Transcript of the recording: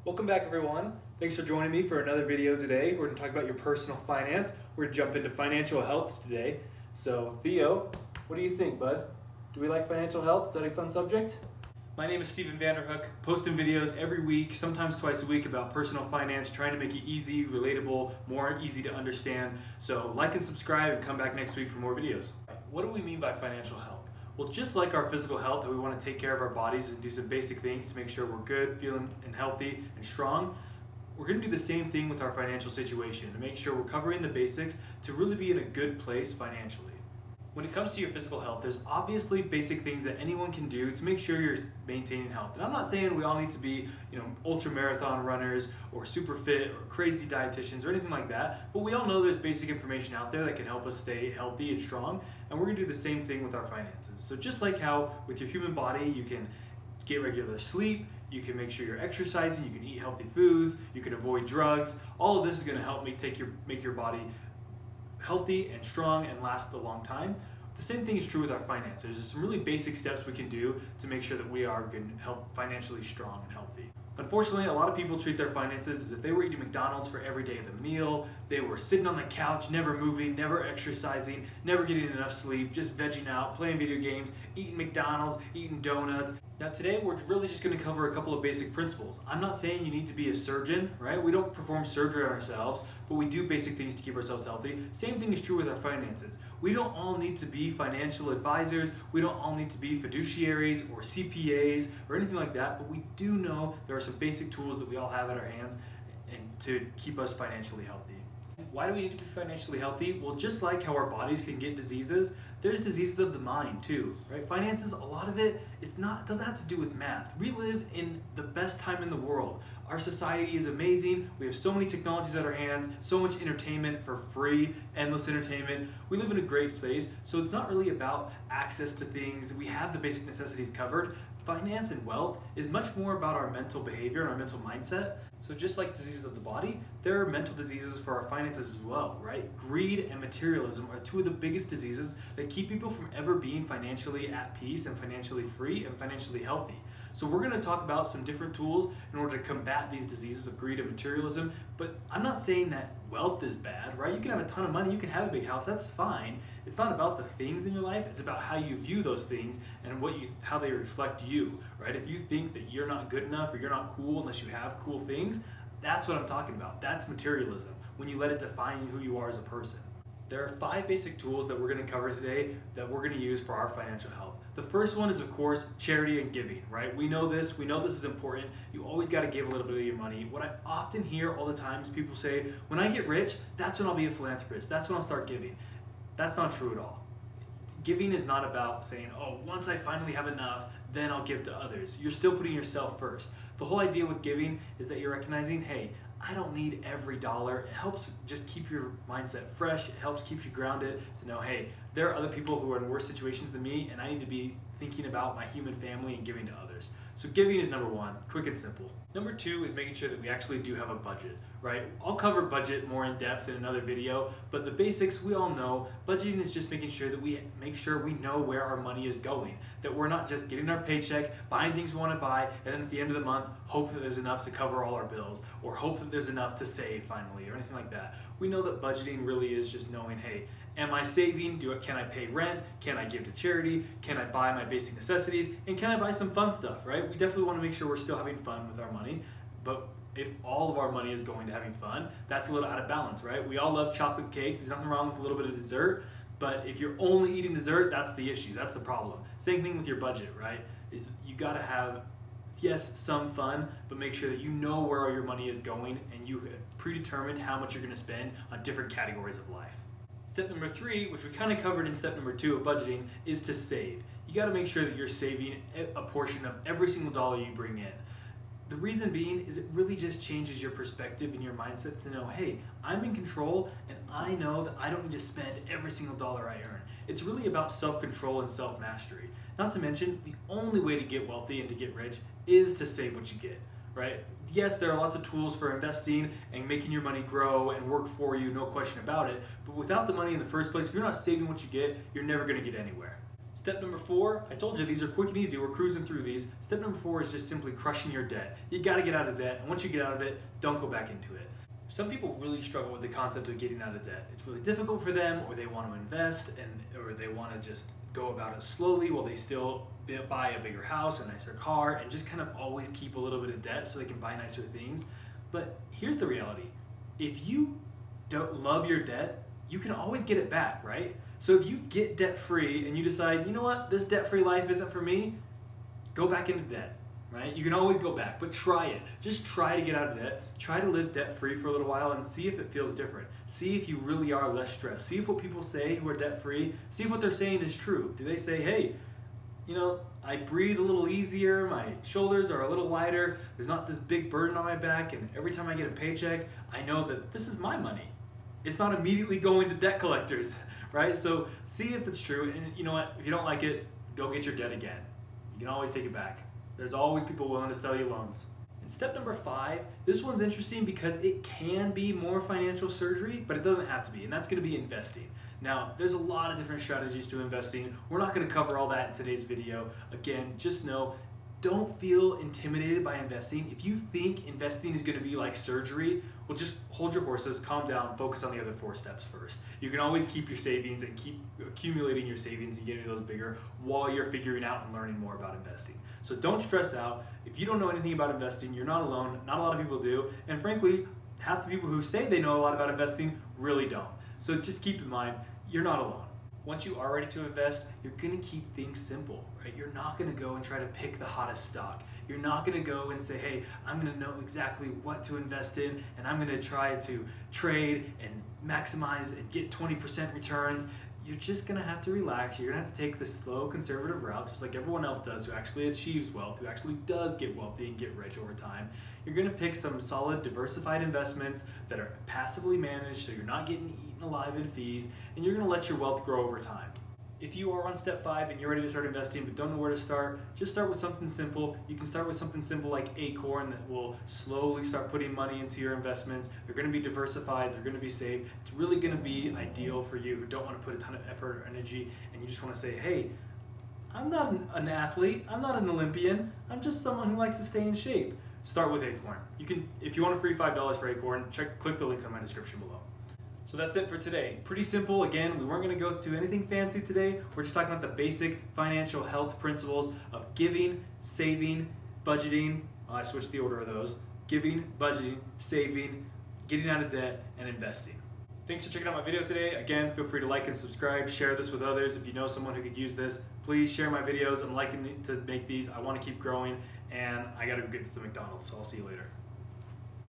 Welcome back, everyone. Thanks for joining me for another video today. We're going to talk about your personal finance. We're going to jump into financial health today. So Theo, what do you think, bud? Do we like financial health? Is that a fun subject? My name is Steven Vanderhook, posting videos every week, sometimes twice a week, about personal finance, trying to make it easy, relatable, more easy to understand. So like and subscribe and come back next week for more videos. What do we mean by financial health? Well, just like our physical health, that we want to take care of our bodies and do some basic things to make sure we're good, feeling and healthy and strong, we're going to do the same thing with our financial situation to make sure we're covering the basics to really be in a good place financially. When it comes to your physical health, there's obviously basic things that anyone can do to make sure you're maintaining health. And I'm not saying we all need to be, ultra marathon runners or super fit or crazy dietitians or anything like that, but we all know there's basic information out there that can help us stay healthy and strong, and we're gonna do the same thing with our finances. So just like how with your human body, you can get regular sleep, you can make sure you're exercising, you can eat healthy foods, you can avoid drugs, all of this is gonna help make your body healthy and strong and last a long time. The same thing is true with our finances. There's some really basic steps we can do to make sure that we are good, financially strong and healthy. Unfortunately, a lot of people treat their finances as if they were eating McDonald's for every day of the meal. They were sitting on the couch, never moving, never exercising, never getting enough sleep, just vegging out, playing video games, eating McDonald's, eating donuts. Now today we're really just going to cover a couple of basic principles. I'm not saying you need to be a surgeon, right? We don't perform surgery on ourselves, but we do basic things to keep ourselves healthy. Same thing is true with our finances. We don't all need to be financial advisors, we don't all need to be fiduciaries or CPAs or anything like that, but we do know there are some basic tools that we all have at our hands and to keep us financially healthy. Why do we need to be financially healthy? Well, just like how our bodies can get diseases, there's diseases of the mind too, right? Finances, a lot of it, it doesn't have to do with math. We live in the best time in the world. Our society is amazing. We have so many technologies at our hands, so much entertainment for free, endless entertainment. We live in a great space, so it's not really about access to things. We have the basic necessities covered. Finance and wealth is much more about our mental behavior and our mental mindset. So just like diseases of the body, there are mental diseases for our finances as well, right? Greed and materialism are two of the biggest diseases that keep people from ever being financially at peace and financially free and financially healthy. So we're going to talk about some different tools in order to combat these diseases of greed and materialism, but I'm not saying that wealth is bad, right? You can have a ton of money, you can have a big house, that's fine. It's not about the things in your life, it's about how you view those things and how they reflect you, right? If you think that you're not good enough or you're not cool unless you have cool things, that's what I'm talking about. That's materialism, when you let it define who you are as a person. There are 5 basic tools that we're going to cover today that we're going to use for our financial health. The first one is, of course, charity and giving, right? We know this is important. You always got to give a little bit of your money. What I often hear all the time is people say, when I get rich, that's when I'll be a philanthropist. That's when I'll start giving. That's not true at all. Giving is not about saying, oh, once I finally have enough, then I'll give to others. You're still putting yourself first. The whole idea with giving is that you're recognizing, hey, I don't need every dollar. It helps just keep your mindset fresh. It helps keep you grounded to know, hey, there are other people who are in worse situations than me, and I need to be thinking about my human family and giving to others. So giving is number 1, quick and simple. Number 2 is making sure that we actually do have a budget, right? I'll cover budget more in depth in another video, but the basics we all know. Budgeting is just making sure that we know where our money is going, that we're not just getting our paycheck, buying things we want to buy, and then at the end of the month, hope that there's enough to cover all our bills, or hope that there's enough to save finally, or anything like that. We know that budgeting really is just knowing, hey, am I saving? Can I pay rent? Can I give to charity? Can I buy my basic necessities? And can I buy some fun stuff, right? We definitely want to make sure we're still having fun with our money, but if all of our money is going to having fun, that's a little out of balance, right? We all love chocolate cake. There's nothing wrong with a little bit of dessert, but if you're only eating dessert, that's the issue. That's the problem. Same thing with your budget, right? Is you got to have, yes, some fun, but make sure that you know where all your money is going and you have predetermined how much you're going to spend on different categories of life. Step number 3, which we kind of covered in step number 2 of budgeting, is to save. You got to make sure that you're saving a portion of every single dollar you bring in. The reason being is it really just changes your perspective and your mindset to know, hey, I'm in control and I know that I don't need to spend every single dollar I earn. It's really about self-control and self-mastery. Not to mention, the only way to get wealthy and to get rich is to save what you get, right? Yes, there are lots of tools for investing and making your money grow and work for you, no question about it. But without the money in the first place, if you're not saving what you get, you're never going to get anywhere. Step number 4, I told you these are quick and easy, we're cruising through these. Step number 4 is just simply crushing your debt. You gotta get out of debt, and once you get out of it, don't go back into it. Some people really struggle with the concept of getting out of debt. It's really difficult for them, or they want to invest, or they want to just go about it slowly while they still buy a bigger house, a nicer car, and just kind of always keep a little bit of debt so they can buy nicer things. But here's the reality. If you don't love your debt, you can always get it back, right? So if you get debt free and you decide, you know what, this debt free life isn't for me, go back into debt, right? You can always go back, but try it. Just try to get out of debt. Try to live debt free for a little while and see if it feels different. See if you really are less stressed. See if what people say who are debt free, see if what they're saying is true. Do they say, hey, you know, I breathe a little easier, my shoulders are a little lighter, there's not this big burden on my back, and every time I get a paycheck, I know that this is my money. It's not immediately going to debt collectors, right? So see if it's true, and you know what, if you don't like it, go get your debt again. You can always take it back. There's always people willing to sell you loans. And step number 5, this one's interesting because it can be more financial surgery, but it doesn't have to be, and that's gonna be investing. Now, there's a lot of different strategies to investing. We're not gonna cover all that in today's video. Again, just know, don't feel intimidated by investing. If you think investing is gonna be like surgery, well, just hold your horses, calm down, focus on the other 4 steps first. You can always keep your savings and keep accumulating your savings and getting those bigger while you're figuring out and learning more about investing. So don't stress out. If you don't know anything about investing, you're not alone. Not a lot of people do. And frankly, half the people who say they know a lot about investing really don't. So just keep in mind, you're not alone. Once you are ready to invest, you're gonna keep things simple, right? You're not gonna go and try to pick the hottest stock. You're not gonna go and say, hey, I'm gonna know exactly what to invest in, and I'm gonna try to trade and maximize and get 20% returns. You're just gonna have to relax. You're gonna have to take the slow, conservative route, just like everyone else does who actually achieves wealth, who actually does get wealthy and get rich over time. You're gonna pick some solid, diversified investments that are passively managed so you're not getting eaten alive in fees, and you're gonna let your wealth grow over time. If you are on step 5 and you're ready to start investing but don't know where to start, just start with something simple. You can start with something simple like Acorn that will slowly start putting money into your investments. They're gonna be diversified, they're gonna be safe. It's really gonna be ideal for you who don't wanna put a ton of effort or energy and you just wanna say, hey, I'm not an athlete, I'm not an Olympian, I'm just someone who likes to stay in shape. Start with Acorn. You can, if you want a free $5 for Acorn, click the link in my description below. So that's it for today. Pretty simple. Again, we weren't going to go to anything fancy today. We're just talking about the basic financial health principles of giving, saving, budgeting. I switched the order of those. Giving, budgeting, saving, getting out of debt, and investing. Thanks for checking out my video today. Again, feel free to like and subscribe. Share this with others. If you know someone who could use this, please share my videos. I'm liking to make these. I want to keep growing, and I got to go get some McDonald's, so I'll see you later.